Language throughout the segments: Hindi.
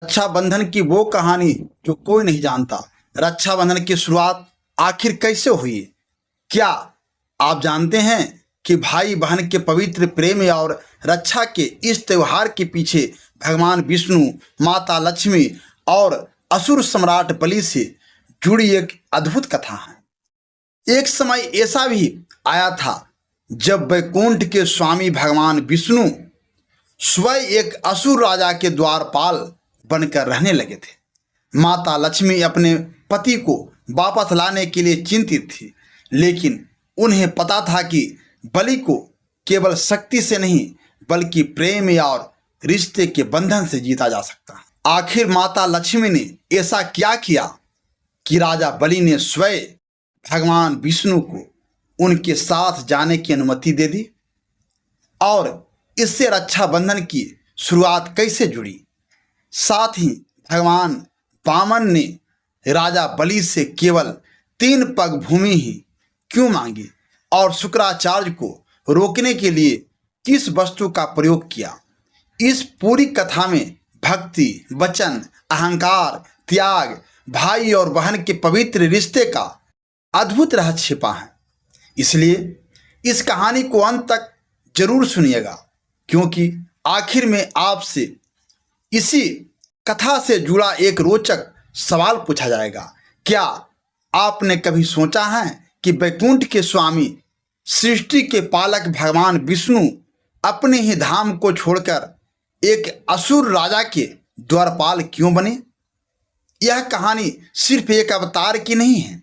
रक्षाबंधन की वो कहानी जो कोई नहीं जानता। रक्षाबंधन की शुरुआत आखिर कैसे हुई? क्या आप जानते हैं कि भाई बहन के पवित्र प्रेम और रक्षा के इस त्योहार के पीछे भगवान विष्णु, माता लक्ष्मी और असुर सम्राट बलि से जुड़ी एक अद्भुत कथा है। एक समय ऐसा भी आया था जब वैकुंठ के स्वामी भगवान विष्णु स्वयं एक असुर राजा के द्वारपाल बनकर रहने लगे थे। माता लक्ष्मी अपने पति को वापस लाने के लिए चिंतित थी, लेकिन उन्हें पता था कि बलि को केवल शक्ति से नहीं बल्कि प्रेम और रिश्ते के बंधन से जीता जा सकता है। आखिर माता लक्ष्मी ने ऐसा क्या किया कि राजा बलि ने स्वयं भगवान विष्णु को उनके साथ जाने की अनुमति दे दी? और इससे रक्षाबंधन की शुरुआत कैसे जुड़ी? साथ ही भगवान वामन ने राजा बलि से केवल 3 पग भूमि ही क्यों मांगी और शुक्राचार्य को रोकने के लिए किस वस्तु का प्रयोग किया? इस पूरी कथा में भक्ति, वचन, अहंकार, त्याग, भाई और बहन के पवित्र रिश्ते का अद्भुत रहस्य छिपा है। इसलिए इस कहानी को अंत तक जरूर सुनिएगा, क्योंकि आखिर में आपसे इसी कथा से जुड़ा एक रोचक सवाल पूछा जाएगा। क्या आपने कभी सोचा है कि वैकुंठ के स्वामी, सृष्टि के पालक भगवान विष्णु अपने ही धाम को छोड़कर एक असुर राजा के द्वारपाल क्यों बने? यह कहानी सिर्फ एक अवतार की नहीं है,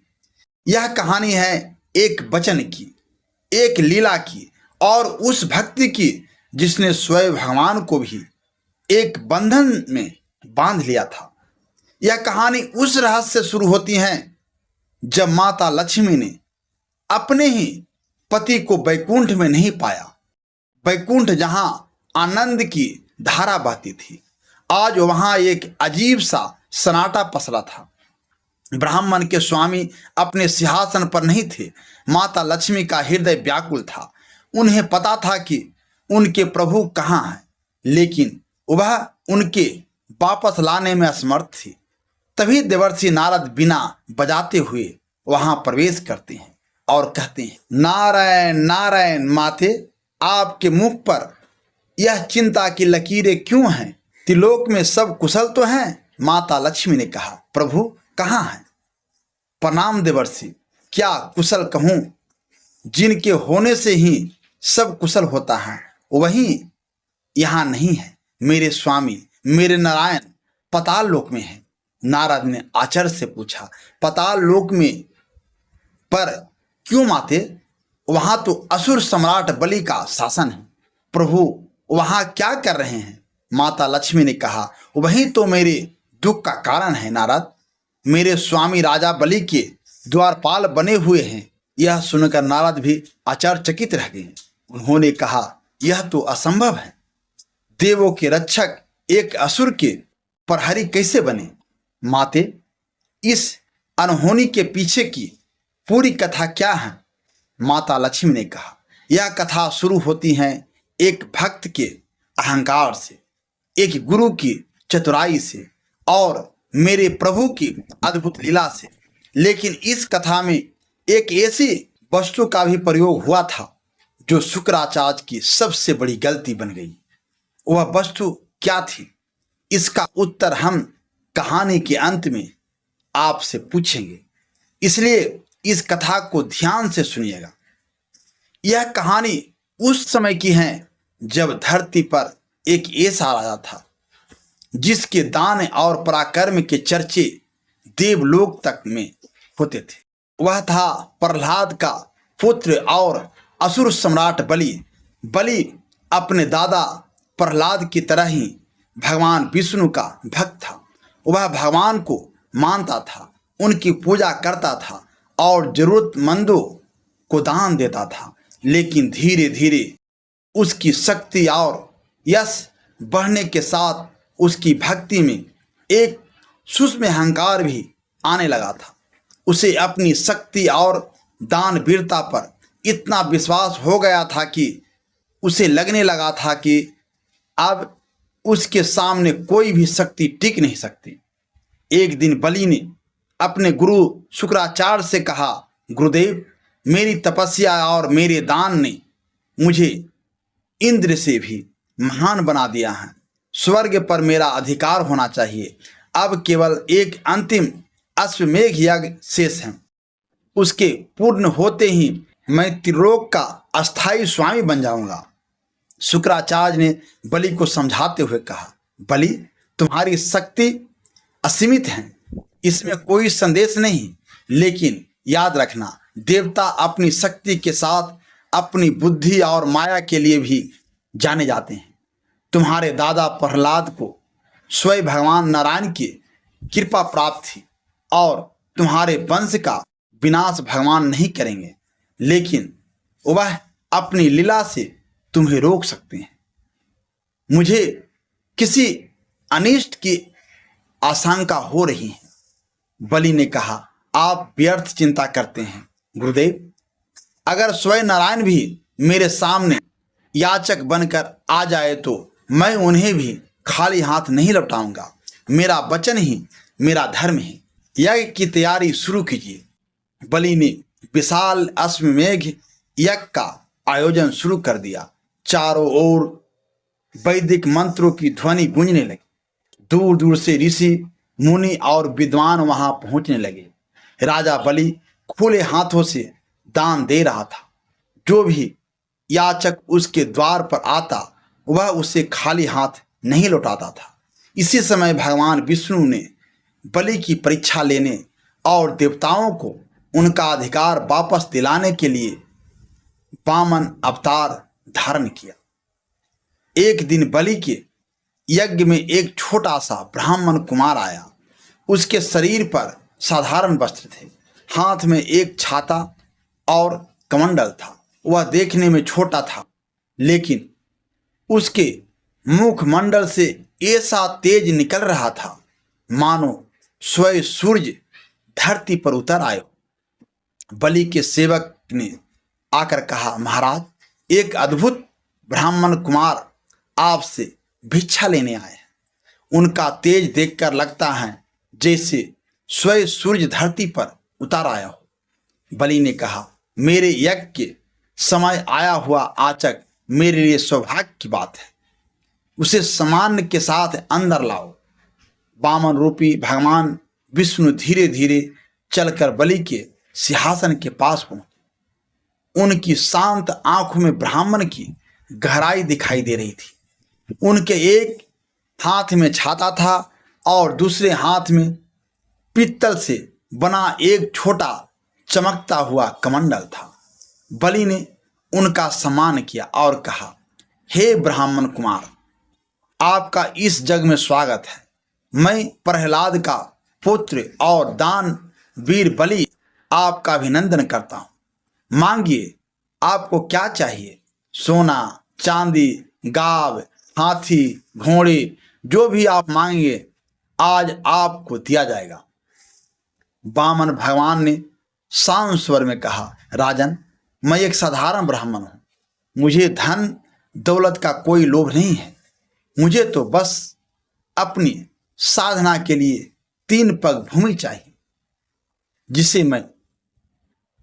यह कहानी है एक वचन की, एक लीला की और उस भक्ति की जिसने स्वयं भगवान को भी एक बंधन में बांध लिया था। यह कहानी उस रहस्य से शुरू होती है जब माता लक्ष्मी ने अपने ही पति को वैकुंठ में नहीं पाया। वैकुंठ जहां आनंद की धारा बहती थी, आज वहां एक अजीब सा सन्नाटा पसरा था। ब्राह्मण के स्वामी अपने सिंहासन पर नहीं थे। माता लक्ष्मी का हृदय व्याकुल था। उन्हें पता था कि उनके प्रभु कहाँ हैं, लेकिन वह उनके वापस लाने में असमर्थ थी। तभी देवर्षि नारद बिना बजाते हुए वहां प्रवेश करते हैं और कहते हैं, नारायण नारायण माते, आपके मुख पर यह चिंता की लकीरें क्यों हैं? त्रिलोक में सब कुशल तो हैं? माता लक्ष्मी ने कहा, प्रभु कहाँ हैं? प्रणाम देवर्षि, क्या कुशल कहूँ? जिनके होने से ही सब कुशल होता है वही यहाँ नहीं है। मेरे स्वामी, मेरे नारायण पाताल लोक में है। नारद ने आचार्य से पूछा, पाताल लोक में पर क्यों माते? वहां तो असुर सम्राट बलि का शासन है। प्रभु वहां क्या कर रहे हैं? माता लक्ष्मी ने कहा, वही तो मेरे दुख का कारण है नारद। मेरे स्वामी राजा बलि के द्वारपाल बने हुए हैं। यह सुनकर नारद भी आश्चर्यचकित रह गए। उन्होंने कहा, यह तो असंभव है। देवों के रक्षक एक असुर के प्रहरी कैसे बने? माते, इस अनहोनी के पीछे की पूरी कथा क्या है? माता लक्ष्मी ने कहा, यह कथा शुरू होती है एक भक्त के अहंकार से, एक गुरु की चतुराई से और मेरे प्रभु की अद्भुत लीला से। लेकिन इस कथा में एक ऐसी वस्तु का भी प्रयोग हुआ था जो शुक्राचार्य की सबसे बड़ी गलती बन गई। वह वस्तु क्या थी? इसका उत्तर हम कहानी के अंत में आपसे पूछेंगे, इसलिए इस कथा को ध्यान से सुनिएगा। यह कहानी उस समय की है जब धरती पर एक ऐसा राजा था जिसके दान और पराक्रम के चर्चे देवलोक तक में होते थे। वह था प्रहलाद का पुत्र और असुर सम्राट बलि। बलि अपने दादा प्रहलाद की तरह ही भगवान विष्णु का भक्त था। वह भगवान को मानता था, उनकी पूजा करता था और जरूरतमंदों को दान देता था। लेकिन धीरे धीरे उसकी शक्ति और यश बढ़ने के साथ उसकी भक्ति में एक सूक्ष्म अहंकार भी आने लगा था। उसे अपनी शक्ति और दानवीरता पर इतना विश्वास हो गया था कि उसे लगने लगा था कि अब उसके सामने कोई भी शक्ति टिक नहीं सकती। एक दिन बलि ने अपने गुरु शुक्राचार्य से कहा, गुरुदेव, मेरी तपस्या और मेरे दान ने मुझे इंद्र से भी महान बना दिया है। स्वर्ग पर मेरा अधिकार होना चाहिए। अब केवल एक अंतिम अश्वमेघ यज्ञ शेष है। उसके पूर्ण होते ही मैं त्रिलोक का अस्थायी स्वामी बन जाऊंगा। शुक्राचार्य ने बलि को समझाते हुए कहा, बलि, तुम्हारी शक्ति असीमित है, इसमें कोई संदेश नहीं, लेकिन याद रखना, देवता अपनी शक्ति के साथ अपनी बुद्धि और माया के लिए भी जाने जाते हैं। तुम्हारे दादा प्रहलाद को स्वयं भगवान नारायण की कृपा प्राप्त थी और तुम्हारे वंश का विनाश भगवान नहीं करेंगे, लेकिन वह अपनी लीला से तुम्हें रोक सकते हैं। मुझे किसी अनिष्ट की आशंका हो रही है। बलि ने कहा, आप व्यर्थ चिंता करते हैं गुरुदेव। अगर स्वयं नारायण भी मेरे सामने याचक बनकर आ जाए तो मैं उन्हें भी खाली हाथ नहीं लौटाऊंगा। मेरा वचन ही मेरा धर्म है। यज्ञ की तैयारी शुरू कीजिए। बलि ने विशाल अश्वमेघ यज्ञ का आयोजन शुरू कर दिया। चारों ओर वैदिक मंत्रों की ध्वनि गूंजने लगी। दूर दूर से ऋषि, मुनि और विद्वान वहां पहुंचने लगे। राजा बलि खुले हाथों से दान दे रहा था। जो भी याचक उसके द्वार पर आता वह उसे खाली हाथ नहीं लौटाता था। इसी समय भगवान विष्णु ने बलि की परीक्षा लेने और देवताओं को उनका अधिकार वापस दिलाने के लिए वामन अवतार धारण किया। एक दिन बलि के यज्ञ में एक छोटा सा ब्राह्मण कुमार आया। उसके शरीर पर साधारण वस्त्र थे, हाथ में एक छाता और कमंडल था। वह देखने में छोटा था, लेकिन उसके मुखमंडल से ऐसा तेज निकल रहा था मानो स्वयं सूर्य धरती पर उतर आए। बलि के सेवक ने आकर कहा, महाराज, एक अद्भुत ब्राह्मण कुमार आपसे भिक्षा लेने आए हैं। उनका तेज देखकर लगता है जैसे स्वयं सूर्य धरती पर उतर आया हो। बलि ने कहा, मेरे यज्ञ के समय आया हुआ याचक मेरे लिए सौभाग्य की बात है। उसे सम्मान के साथ अंदर लाओ। वामन रूपी भगवान विष्णु धीरे धीरे चलकर बलि के सिंहासन के पास पहुंचे। उनकी शांत आंखों में ब्राह्मण की गहराई दिखाई दे रही थी। उनके एक हाथ में छाता था और दूसरे हाथ में पीतल से बना एक छोटा चमकता हुआ कमंडल था। बलि ने उनका सम्मान किया और कहा, हे ब्राह्मण कुमार, आपका इस जग में स्वागत है। मैं प्रहलाद का पुत्र और दान वीर बलि आपका अभिनंदन करता हूँ। मांगिए, आपको क्या चाहिए? सोना, चांदी, गाव, हाथी, घोड़े, जो भी आप मांगेंगे आज आपको दिया जाएगा। वामन भगवान ने शांत स्वर में कहा, राजन, मैं एक साधारण ब्राह्मण हूँ। मुझे धन दौलत का कोई लोभ नहीं है। मुझे तो बस अपनी साधना के लिए 3 पग भूमि चाहिए, जिसे मैं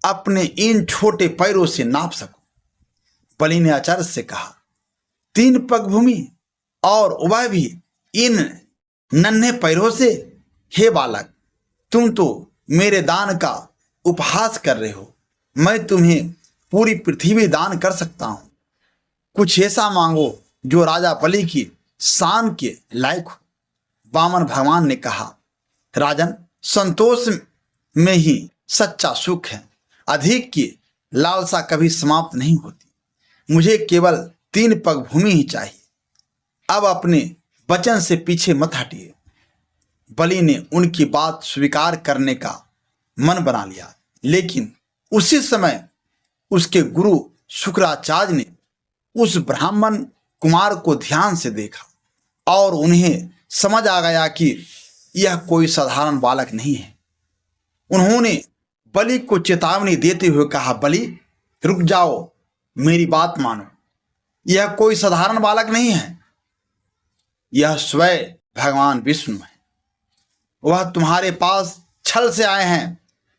अपने इन छोटे पैरों से नाप सकूं। बलि ने आचार्य से कहा, 3 पग भूमि और वह भी इन नन्हे पैरों से? हे बालक, तुम तो मेरे दान का उपहास कर रहे हो। मैं तुम्हें पूरी पृथ्वी दान कर सकता हूं। कुछ ऐसा मांगो जो राजा बलि की शान के लायक हो। वामन भगवान ने कहा, राजन, संतोष में ही सच्चा सुख है। अधिक की लालसा कभी समाप्त नहीं होती। मुझे केवल 3 पग भूमि ही चाहिए। अब अपने वचन से पीछे मत हटिए। बलि ने उनकी बात स्वीकार करने का मन बना लिया, लेकिन उसी समय उसके गुरु शुक्राचार्य ने उस ब्राह्मण कुमार को ध्यान से देखा और उन्हें समझ आ गया कि यह कोई साधारण बालक नहीं है। उन्होंने बलि को चेतावनी देते हुए कहा, बलि, रुक जाओ, मेरी बात मानो। यह कोई साधारण बालक नहीं है। यह स्वयं भगवान विष्णु है। वह तुम्हारे पास छल से आए हैं।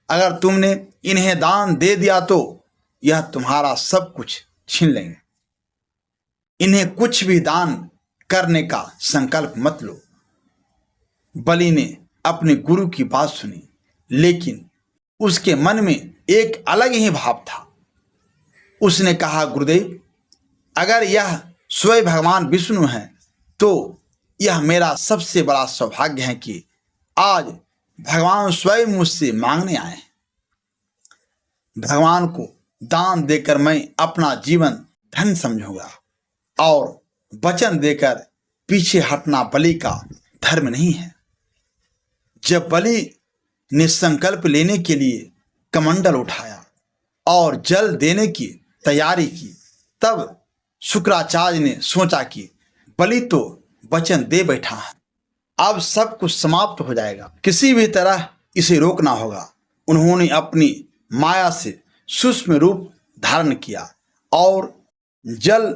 अगर तुमने इन्हें दान दे दिया तो यह तुम्हारा सब कुछ छीन लेंगे। इन्हें कुछ भी दान करने का संकल्प मत लो। बलि ने अपने गुरु की बात सुनी, लेकिन उसके मन में एक अलग ही भाव था। उसने कहा, गुरुदेव, अगर यह स्वयं भगवान विष्णु है तो यह मेरा सबसे बड़ा सौभाग्य है कि आज भगवान स्वयं मुझसे मांगने आए हैं। भगवान को दान देकर मैं अपना जीवन धन समझूंगा और वचन देकर पीछे हटना बलि का धर्म नहीं है। जब बलि ने संकल्प लेने के लिए कमंडल उठाया और जल देने की तैयारी की, तब शुक्राचार्य ने सोचा कि बलि तो वचन दे बैठा है, अब सब कुछ समाप्त हो जाएगा, किसी भी तरह इसे रोकना होगा। उन्होंने अपनी माया से सूक्ष्म रूप धारण किया और जल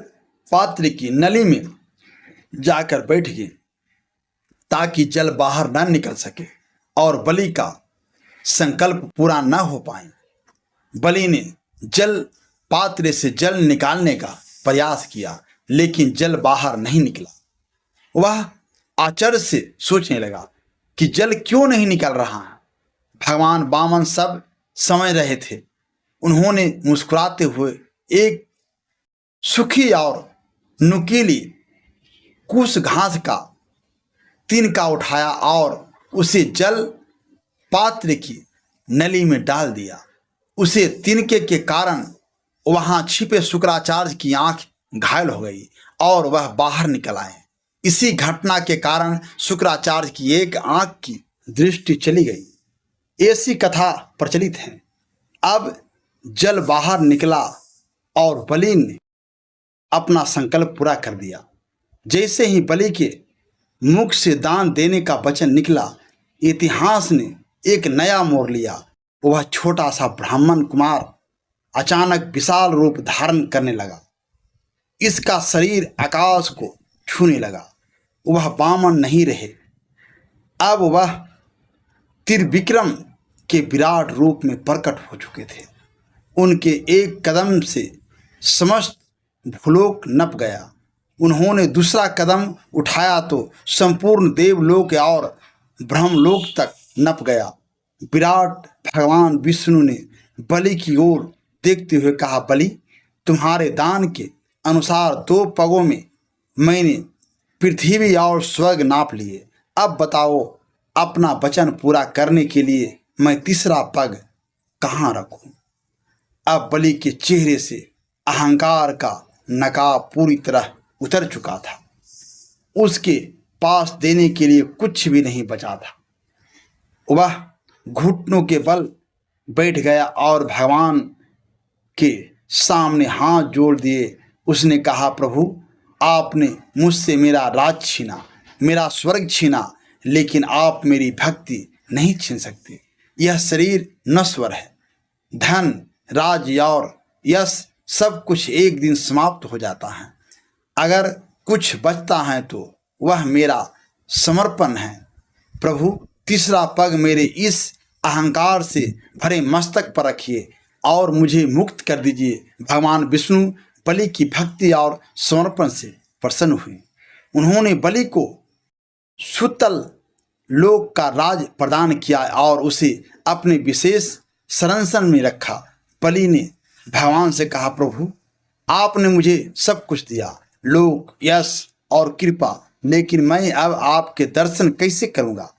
पात्र की नली में जाकर बैठ गए ताकि जल बाहर न निकल सके और बलि का संकल्प पूरा न हो पाए। बलि ने जल पात्र से जल निकालने का प्रयास किया, लेकिन जल बाहर नहीं निकला। वह आश्चर्य से सोचने लगा कि जल क्यों नहीं निकल रहा है। भगवान वामन सब समझ रहे थे। उन्होंने मुस्कुराते हुए एक सूखी और नुकीली कुश घास का तिनका उठाया और उसे जल पात्र की नली में डाल दिया। उसे तिनके के कारण वहां छिपे शुक्राचार्य की आंख घायल हो गई और वह बाहर निकल आए। इसी घटना के कारण शुक्राचार्य की एक आंख की दृष्टि चली गई। ऐसी कथा प्रचलित है। अब जल बाहर निकला और बलि ने अपना संकल्प पूरा कर दिया। जैसे ही बलि के मुख से दान देने का वचन निकला, इतिहास ने एक नया मोड़ लिया। वह छोटा सा ब्राह्मण कुमार अचानक विशाल रूप धारण करने लगा। इसका शरीर आकाश को छूने लगा। वह वामन नहीं रहे, अब वह त्रिविक्रम के विराट रूप में प्रकट हो चुके थे। उनके एक कदम से समस्त भूलोक नप गया। उन्होंने दूसरा कदम उठाया तो संपूर्ण देवलोक और ब्रह्मलोक तक नप गया। विराट भगवान विष्णु ने बलि की ओर देखते हुए कहा, बलि, तुम्हारे दान के अनुसार 2 पगों में मैंने पृथ्वी और स्वर्ग नाप लिए। अब बताओ, अपना वचन पूरा करने के लिए मैं तीसरा पग कहाँ रखूं? अब बलि के चेहरे से अहंकार का नकाब पूरी तरह उतर चुका था। उसके पास देने के लिए कुछ भी नहीं बचा था। वह घुटनों के बल बैठ गया और भगवान के सामने हाथ जोड़ दिए। उसने कहा, प्रभु, आपने मुझसे मेरा राज छीना, मेरा स्वर्ग छीना, लेकिन आप मेरी भक्ति नहीं छीन सकते। यह शरीर नश्वर है। धन, राज और यश सब कुछ एक दिन समाप्त हो जाता है। अगर कुछ बचता है तो वह मेरा समर्पण है। प्रभु, तीसरा पग मेरे इस अहंकार से भरे मस्तक पर रखिए और मुझे मुक्त कर दीजिए। भगवान विष्णु बलि की भक्ति और समर्पण से प्रसन्न हुए। उन्होंने बलि को सुतल लोक का राज प्रदान किया और उसे अपने विशेष संरक्षण में रखा। बलि ने भगवान से कहा, प्रभु, आपने मुझे सब कुछ दिया, लोक, यश और कृपा, लेकिन मैं अब आपके दर्शन कैसे करूँगा?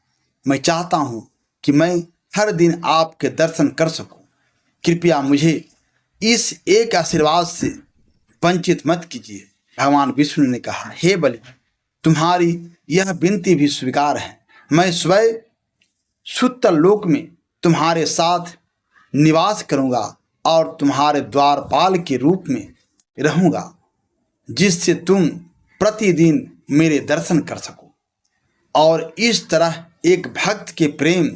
मैं चाहता हूँ कि मैं हर दिन आपके दर्शन कर सकूँ। कृपया मुझे इस एक आशीर्वाद से वंचित मत कीजिए। भगवान विष्णु ने कहा, हे बलि, तुम्हारी यह विनती भी स्वीकार है। मैं स्वयं सुतल लोक में तुम्हारे साथ निवास करूँगा और तुम्हारे द्वारपाल के रूप में रहूँगा, जिससे तुम प्रतिदिन मेरे दर्शन कर सको। और इस तरह एक भक्त के प्रेम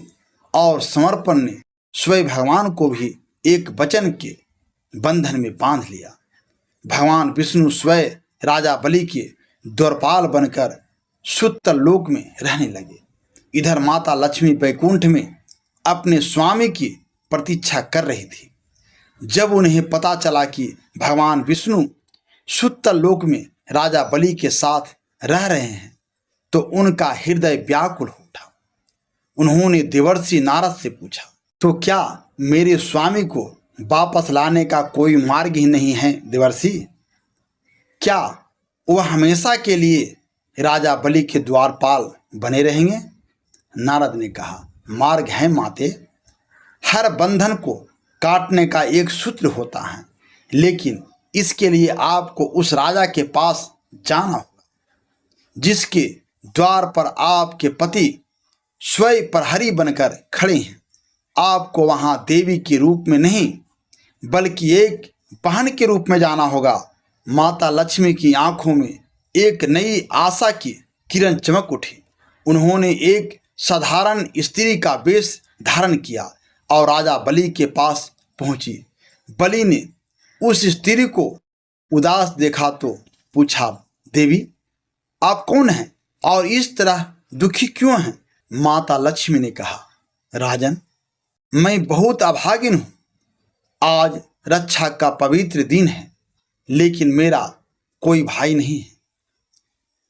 और समर्पण ने स्वयं भगवान को भी एक वचन के बंधन में बांध लिया। भगवान विष्णु स्वयं राजा बलि के द्वारपाल बनकर सुतल लोक में रहने लगे। इधर माता लक्ष्मी वैकुंठ में अपने स्वामी की प्रतीक्षा कर रही थी। जब उन्हें पता चला कि भगवान विष्णु सुतल लोक में राजा बलि के साथ रह रहे हैं तो उनका हृदय व्याकुल हो उठा। उन्होंने देवर्षि नारद से पूछा, तो क्या मेरे स्वामी को वापस लाने का कोई मार्ग ही नहीं है देवर्षि? क्या वह हमेशा के लिए राजा बलि के द्वारपाल बने रहेंगे? नारद ने कहा, मार्ग है माते। हर बंधन को काटने का एक सूत्र होता है, लेकिन इसके लिए आपको उस राजा के पास जाना होगा जिसके द्वार पर आपके पति स्वयं प्रहरी बनकर खड़े हैं। आपको वहां देवी के रूप में नहीं बल्कि एक बहन के रूप में जाना होगा। माता लक्ष्मी की आंखों में एक नई आशा की किरण चमक उठी। उन्होंने एक साधारण स्त्री का वेश धारण किया और राजा बलि के पास पहुंची। बलि ने उस स्त्री को उदास देखा तो पूछा, देवी आप कौन हैं और इस तरह दुखी क्यों हैं? माता लक्ष्मी ने कहा, राजन मैं बहुत अभागिन हूँ। आज रक्षा का पवित्र दिन है, लेकिन मेरा कोई भाई नहीं है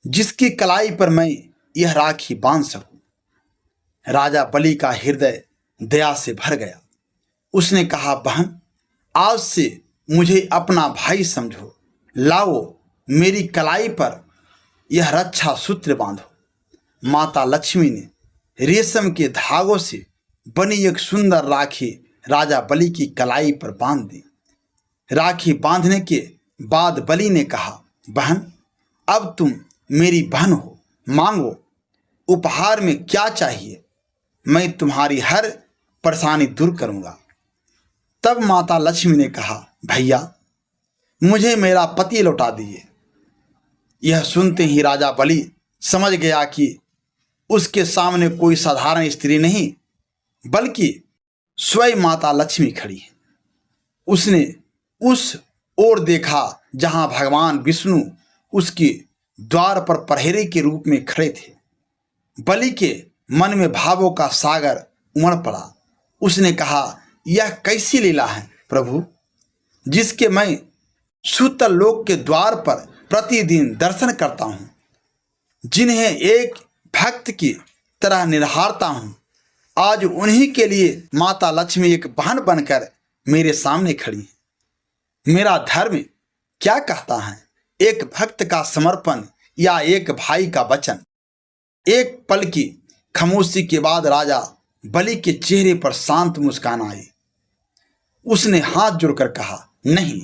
जिसकी कलाई पर मैं यह राखी बांध सकूं। राजा बलि का हृदय दया से भर गया। उसने कहा, बहन आज से मुझे अपना भाई समझो। लाओ मेरी कलाई पर यह रक्षा सूत्र बांधो। माता लक्ष्मी ने रेशम के धागों से बनी एक सुंदर राखी राजा बलि की कलाई पर बांध दी। राखी बांधने के बाद बलि ने कहा, बहन अब तुम मेरी बहन हो, मांगो उपहार में क्या चाहिए, मैं तुम्हारी हर परेशानी दूर करूंगा। तब माता लक्ष्मी ने कहा, भैया मुझे मेरा पति लौटा दीजिए। यह सुनते ही राजा बलि समझ गया कि उसके सामने कोई साधारण स्त्री नहीं बल्कि स्वयं माता लक्ष्मी खड़ी है। उसने उस ओर देखा जहां भगवान विष्णु उसके द्वार पर प्रहरी के रूप में खड़े थे। बलि के मन में भावों का सागर उमड़ पड़ा। उसने कहा, यह कैसी लीला है प्रभु, जिसके मैं सुतल लोक के द्वार पर प्रतिदिन दर्शन करता हूँ, जिन्हें एक भक्त की तरह निहारता हूँ। आज उन्हीं के लिए माता लक्ष्मी एक बहन बनकर मेरे सामने खड़ी है। मेरा धर्म क्या कहता है, एक भक्त का समर्पण या एक भाई का वचन? एक पल की खामोशी के बाद राजा बलि के चेहरे पर शांत मुस्कान आई। उसने हाथ जोड़कर कहा, नहीं,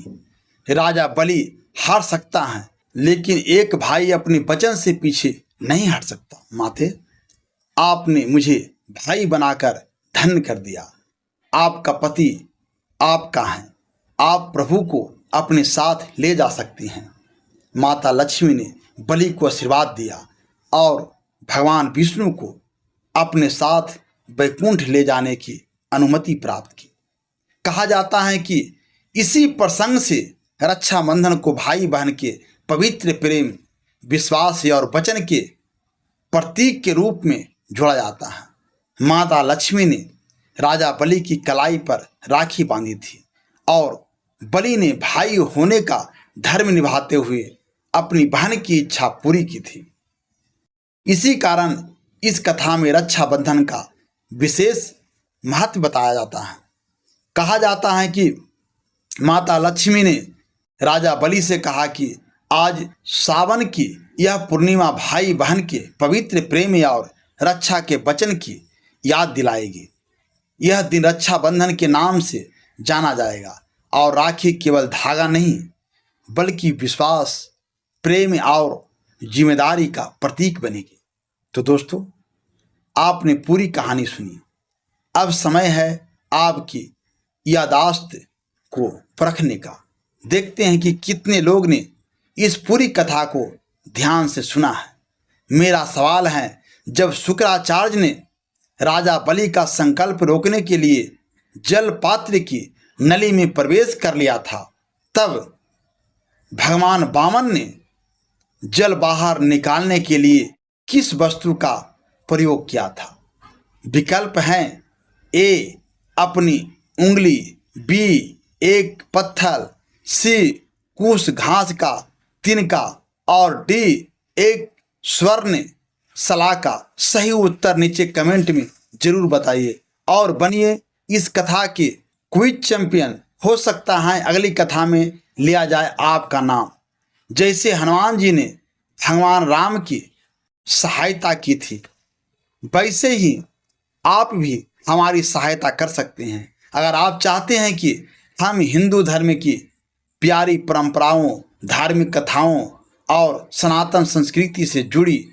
राजा बलि हार सकता है लेकिन एक भाई अपने वचन से पीछे नहीं हट सकता। माते आपने मुझे भाई बनाकर धन्य कर दिया। आपका पति आपका है, आप प्रभु को अपने साथ ले जा सकती हैं। माता लक्ष्मी ने बलि को आशीर्वाद दिया और भगवान विष्णु को अपने साथ वैकुंठ ले जाने की अनुमति प्राप्त की। कहा जाता है कि इसी प्रसंग से रक्षाबंधन को भाई बहन के पवित्र प्रेम, विश्वास और वचन के प्रतीक के रूप में जोड़ा जाता है। माता लक्ष्मी ने राजा बलि की कलाई पर राखी बांधी थी और बलि ने भाई होने का धर्म निभाते हुए अपनी बहन की इच्छा पूरी की थी। इसी कारण इस कथा में रक्षाबंधन का विशेष महत्व बताया जाता है। कहा जाता है कि माता लक्ष्मी ने राजा बलि से कहा कि आज सावन की यह पूर्णिमा भाई बहन के पवित्र प्रेम और रक्षा के वचन की याद दिलाएगी। यह दिन रक्षाबंधन के नाम से जाना जाएगा और राखी केवल धागा नहीं बल्कि विश्वास, प्रेम और जिम्मेदारी का प्रतीक बनेगी। तो दोस्तों, आपने पूरी कहानी सुनी। अब समय है आपकी यादाश्त को परखने का। देखते हैं कि कितने लोग ने इस पूरी कथा को ध्यान से सुना है। मेरा सवाल है, जब शुक्राचार्य ने राजा बलि का संकल्प रोकने के लिए जल पात्र की नली में प्रवेश कर लिया था, तब भगवान वामन ने जल बाहर निकालने के लिए किस वस्तु का प्रयोग किया था? विकल्प हैं ए अपनी उंगली, बी एक पत्थर, सी कुछ घास का तिनका और डी एक स्वर्ण शलाका। सही उत्तर नीचे कमेंट में जरूर बताइए और बनिए इस कथा के क्विज चैंपियन। हो सकता है अगली कथा में लिया जाए आपका नाम। जैसे हनुमान जी ने भगवान राम की सहायता की थी, वैसे ही आप भी हमारी सहायता कर सकते हैं। अगर आप चाहते हैं कि हम हिंदू धर्म की प्यारी परंपराओं, धार्मिक कथाओं और सनातन संस्कृति से जुड़ी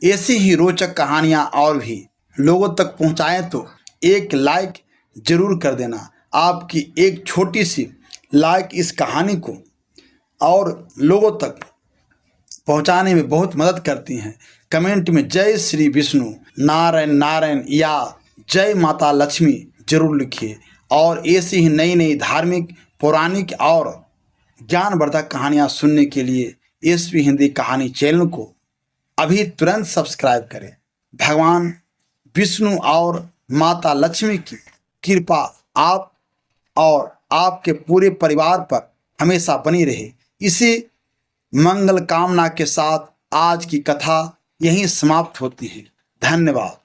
ऐसी ही रोचक कहानियाँ और भी लोगों तक पहुँचाएं तो एक लाइक ज़रूर कर देना। आपकी एक छोटी सी लाइक इस कहानी को और लोगों तक पहुंचाने में बहुत मदद करती हैं। कमेंट में जय श्री विष्णु नारायण नारायण या जय माता लक्ष्मी जरूर लिखिए और ऐसी ही नई नई धार्मिक, पौराणिक और ज्ञानवर्धक कहानियाँ सुनने के लिए एसपी हिंदी कहानी चैनल को अभी तुरंत सब्सक्राइब करें। भगवान विष्णु और माता लक्ष्मी की कृपा आप और आपके पूरे परिवार पर हमेशा बनी रहे। इसी मंगल कामना के साथ आज की कथा यहीं समाप्त होती है। धन्यवाद।